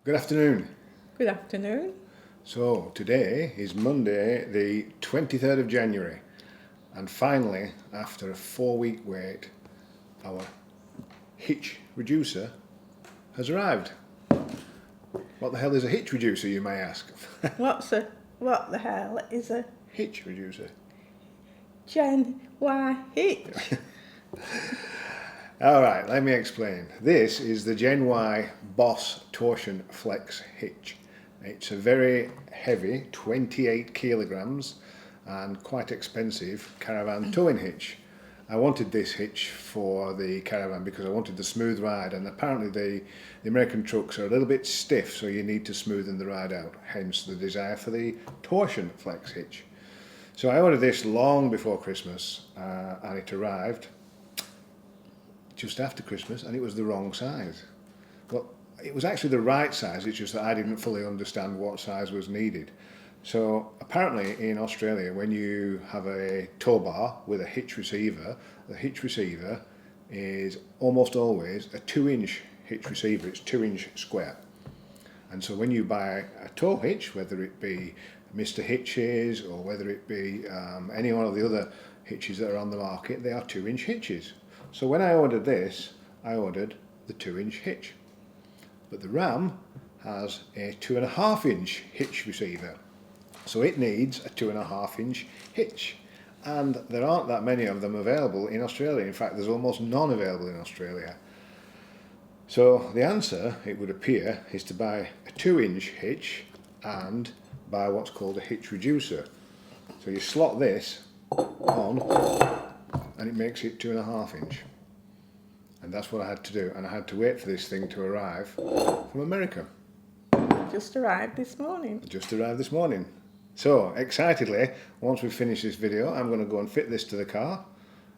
Good afternoon. Good afternoon. So today is Monday the 23rd of January, and finally, after a 4-week wait, our hitch reducer has arrived. What the hell is a hitch reducer, you may ask? What the hell is a Hitch reducer. GenY Hitch? Alright, let me explain. This is the GenY Boss Torsion Flex hitch. It's a very heavy, 28 kilograms, and quite expensive caravan towing hitch. I wanted this hitch for the caravan because I wanted the smooth ride, and apparently the American trucks are a little bit stiff, so you need to smoothen the ride out, hence the desire for the Torsion Flex hitch. So I ordered this long before Christmas, and it arrived just after Christmas, and it was the wrong size. Well, it was actually the right size, it's just that I didn't fully understand what size was needed. So apparently in Australia, when you have a tow bar with a hitch receiver, the hitch receiver is almost always a 2-inch hitch receiver. It's 2-inch square. And so when you buy a tow hitch, whether it be Mr. Hitches or whether it be any one of the other hitches that are on the market, they are 2-inch hitches. So when I ordered this, I ordered the 2-inch hitch. But the Ram has a 2.5-inch hitch receiver. So it needs a 2.5-inch hitch. And there aren't that many of them available in Australia. In fact, there's almost none available in Australia. So the answer, it would appear, is to buy a 2-inch hitch and buy what's called a hitch reducer. So you slot this on and it makes it 2.5-inch. And that's what I had to do, and I had to wait for this thing to arrive from America. Just arrived this morning. Just arrived this morning. So, excitedly, once we finish this video, I'm going to go and fit this to the car.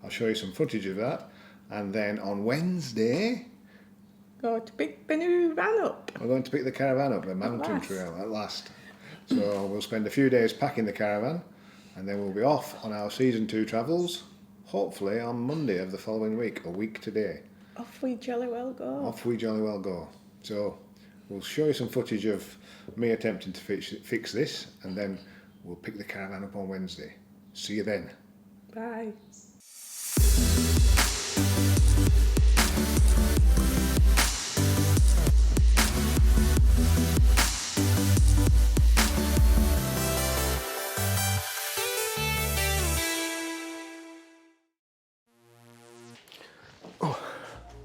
I'll show you some footage of that. And then on Wednesday, Go to pick the new van up. we're going to pick the caravan up, the mountain trail, at last. So we'll spend a few days packing the caravan, and then we'll be off on our season 2 travels, hopefully on Monday of the following week, a week today. Off we jolly well go. Off we jolly well go. So we'll show you some footage of me attempting to fix this, and then we'll pick the caravan up on Wednesday. See you then. Bye.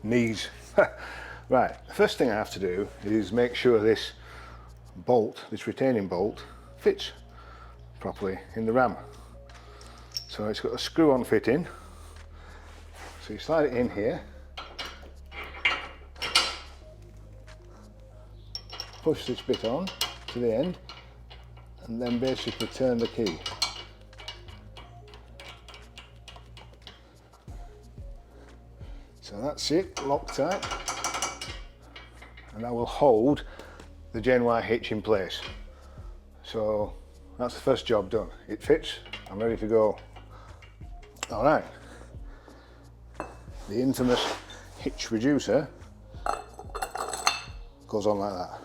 Knees. Right, the first thing I have to do is make sure this bolt, this retaining bolt, fits properly in the Ram. So it's got a screw-on fitting. So you slide it in here, push this bit on to the end, and then basically turn the key. So that's it, Loctite, and that will hold the GenY hitch in place. So that's the first job done. It fits, I'm ready to go. Alright, the infamous hitch reducer goes on like that.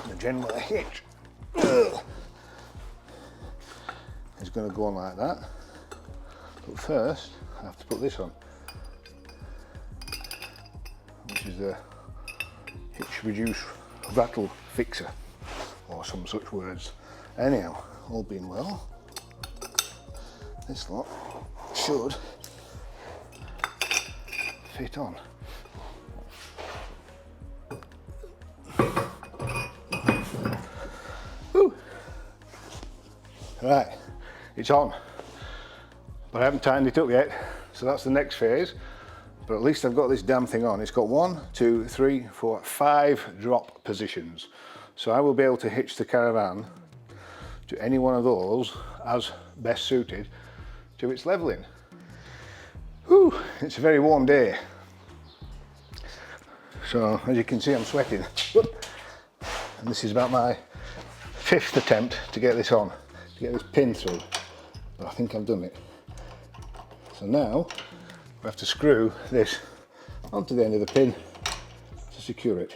The GenY hitch is going to go on like that. But first, I have to put this on, which is the hitch reduce rattle fixer, or some such words. Anyhow, all being well, this lot should fit on. Woo. Right, it's on. But I haven't tightened it up yet, so that's the next phase. But at least I've got this damn thing on. It's got 1, 2, 3, 4, 5 drop positions. So I will be able to hitch the caravan to any one of those as best suited to its levelling. Whew, it's a very warm day. So as you can see, I'm sweating. And this is about my 5th attempt to get this on, to get this pin through. But I think I've done it. So now we have to screw this onto the end of the pin to secure it.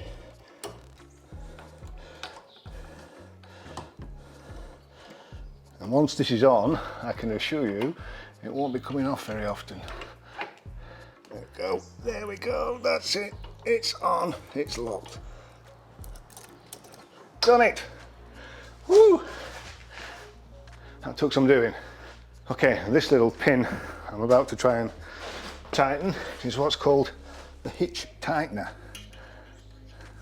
And once this is on, I can assure you it won't be coming off very often. There we go, there we go, that's it. It's on, it's locked. Done it! Woo! That took some doing. Okay, this little pin I'm about to try and tighten is what's called the hitch tightener.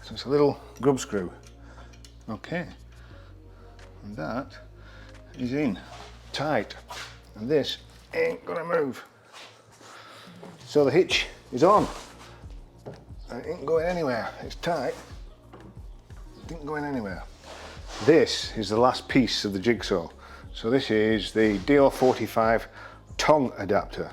So it's a little grub screw. Okay, and that is in tight, and this ain't gonna move. So the hitch is on. It ain't going anywhere. It's tight. It ain't going anywhere. This is the last piece of the jigsaw. So this is the DO45 tongue adapter.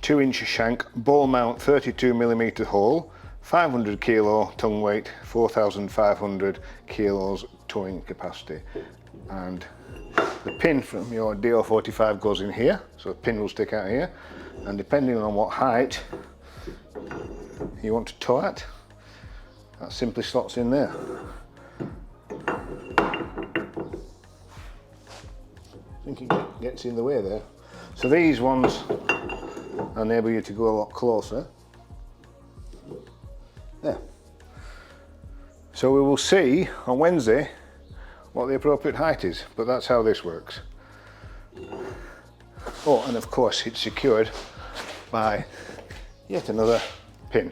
2-inch shank, ball mount, 32mm hole, 500 kilo tongue weight, 4,500 kilos towing capacity. And the pin from your DO45 goes in here, so the pin will stick out here. And depending on what height you want to tow at, that simply slots in there. I think it gets in the way there. So these ones enable you to go a lot closer. There. So we will see on Wednesday what the appropriate height is, but that's how this works. Oh, and of course it's secured by yet another pin.